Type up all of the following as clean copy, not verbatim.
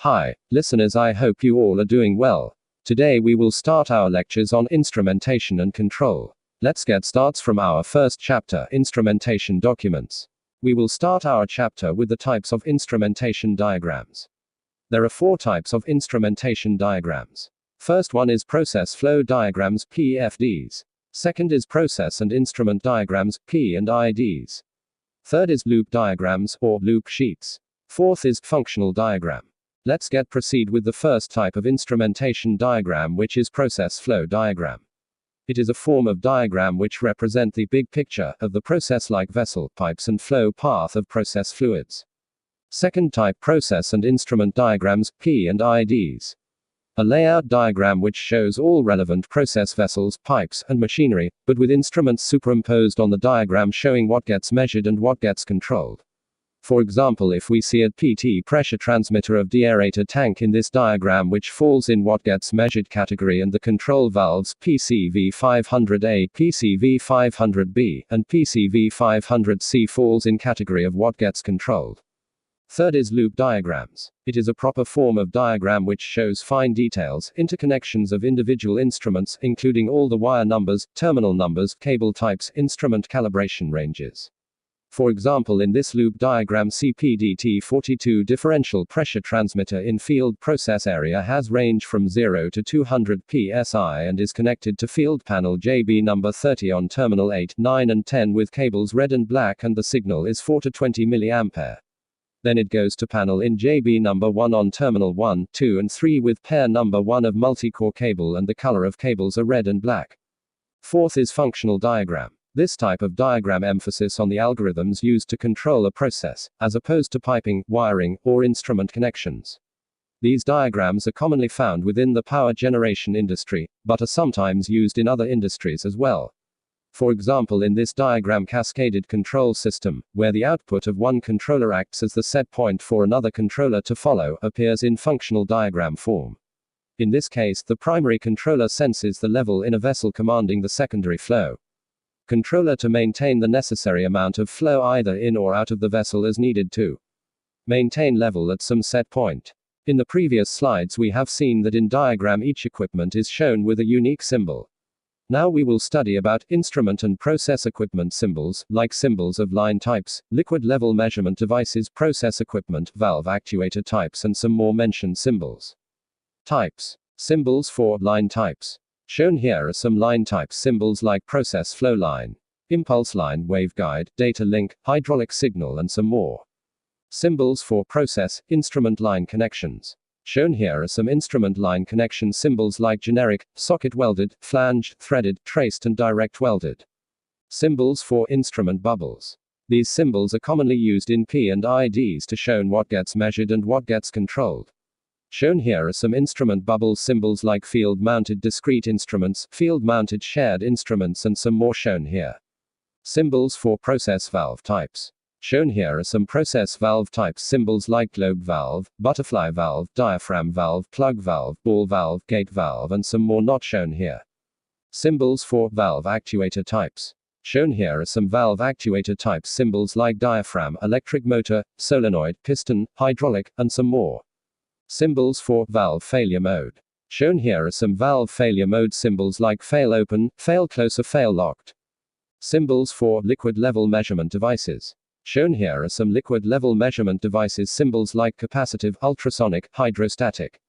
Hi, listeners, I hope you all are doing well. Today we will start our lectures on instrumentation and control. Let's get started from our first chapter, Instrumentation Documents. We will start our chapter with the types of instrumentation diagrams. There are 4 types of instrumentation diagrams. First one is process flow diagrams, PFDs. Second is process and instrument diagrams, P&IDs. Third is loop diagrams, or loop sheets. Fourth is functional diagram. Let's proceed with the first type of instrumentation diagram, which is process flow diagram. It is a form of diagram which represent the big picture of the process like vessel, pipes and flow path of process fluids. Second type, process and instrument diagrams, P&IDs. A layout diagram which shows all relevant process vessels, pipes, and machinery, but with instruments superimposed on the diagram showing what gets measured and what gets controlled. For example, if we see a PT pressure transmitter of deaerator tank in this diagram, which falls in what gets measured category, and the control valves PCV 500A, PCV 500B, and PCV 500C falls in category of what gets controlled. Third is loop diagrams. It is a proper form of diagram which shows fine details, interconnections of individual instruments, including all the wire numbers, terminal numbers, cable types, instrument calibration ranges. For example, in this loop diagram, CPDT42 differential pressure transmitter in field process area has range from 0 to 200 psi and is connected to field panel JB number 30 on terminal 8, 9 and 10 with cables red and black, and the signal is 4 to 20 mA. Then it goes to panel in JB number 1 on terminal 1, 2 and 3 with pair number 1 of multi-core cable, and the color of cables are red and black. Fourth is functional diagram. This type of diagram emphasis on the algorithms used to control a process, as opposed to piping, wiring, or instrument connections. These diagrams are commonly found within the power generation industry, but are sometimes used in other industries as well. For example, in this diagram, cascaded control system, where the output of one controller acts as the set point for another controller to follow, appears in functional diagram form. In this case, the primary controller senses the level in a vessel commanding the secondary flow controller to maintain the necessary amount of flow either in or out of the vessel as needed to maintain level at some set point. In the previous slides we have seen that in diagram each equipment is shown with a unique symbol. Now we will study about instrument and process equipment symbols, like symbols of line types, liquid level measurement devices, process equipment, valve actuator types, and some more mentioned symbols. Types. Symbols for line types. Shown here are some line types symbols like process flow line, impulse line, waveguide, data link, hydraulic signal, and some more. Symbols for process, instrument line connections. Shown here are some instrument line connection symbols like generic, socket welded, flange, threaded, traced, and direct welded. Symbols for instrument bubbles. These symbols are commonly used in P&IDs to show what gets measured and what gets controlled. Shown here are some instrument bubbles symbols like field-mounted discrete instruments, field-mounted shared instruments, and some more shown here. Symbols for process valve types. Shown here are some process valve types symbols like globe valve, butterfly valve, diaphragm valve, plug valve, ball valve, gate valve, and some more not shown here. Symbols for valve actuator types. Shown here are some valve actuator types symbols like diaphragm, electric motor, solenoid, piston, hydraulic, and some more. Symbols for valve failure mode. Shown here are some valve failure mode symbols like fail open, fail close, or fail locked. Symbols for liquid level measurement devices. Shown here are some liquid level measurement devices symbols like capacitive, ultrasonic, hydrostatic,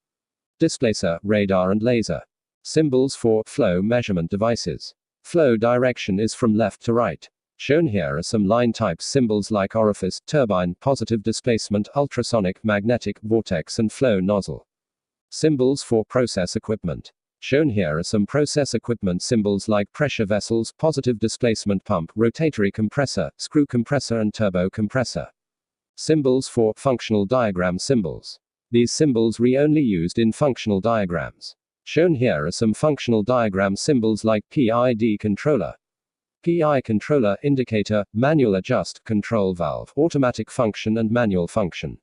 displacer, radar, and laser. Symbols for flow measurement devices. Flow direction is from left to right. Shown here are some line types symbols like orifice, turbine, positive displacement, ultrasonic, magnetic, vortex, and flow nozzle. Symbols for process equipment. Shown here are some process equipment symbols like pressure vessels, positive displacement pump, rotatory compressor, screw compressor, and turbo compressor. Symbols for functional diagram symbols. These symbols are only used in functional diagrams. Shown here are some functional diagram symbols like PID controller, PI controller, indicator, manual adjust, control valve, automatic function, and manual function.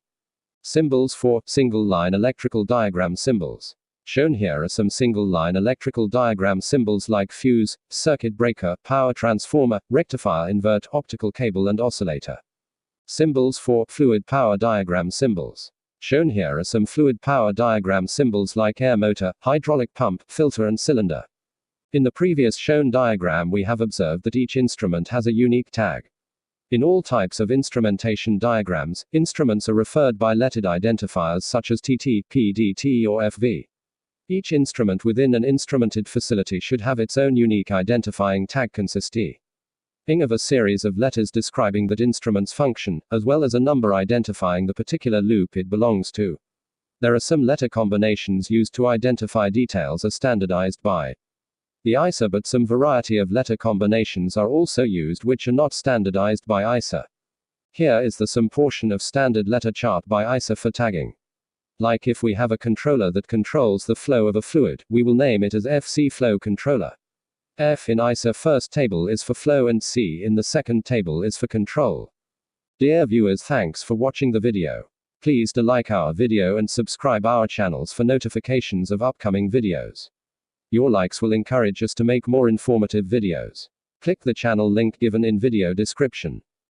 Symbols for single line electrical diagram symbols. Shown here are some single line electrical diagram symbols like fuse, circuit breaker, power transformer, rectifier, invert, optical cable, and oscillator. Symbols for fluid power diagram symbols. Shown here are some fluid power diagram symbols like air motor, hydraulic pump, filter and cylinder. In the previous shown diagram we have observed that each instrument has a unique tag. In all types of instrumentation diagrams, instruments are referred by lettered identifiers such as TT, PDT or FV. Each instrument within an instrumented facility should have its own unique identifying tag consisting of a series of letters describing that instrument's function, as well as a number identifying the particular loop it belongs to. There are some letter combinations used to identify details as standardized by the ISA, but some variety of letter combinations are also used which are not standardized by ISA. Here is the some portion of standard letter chart by ISA for tagging. Like if we have a controller that controls the flow of a fluid, we will name it as FC flow controller. F in ISA first table is for flow and C in the second table is for control. Dear viewers, thanks for watching the video. Please do like our video and subscribe our channels for notifications of upcoming videos. Your likes will encourage us to make more informative videos. Click the channel link given in video description.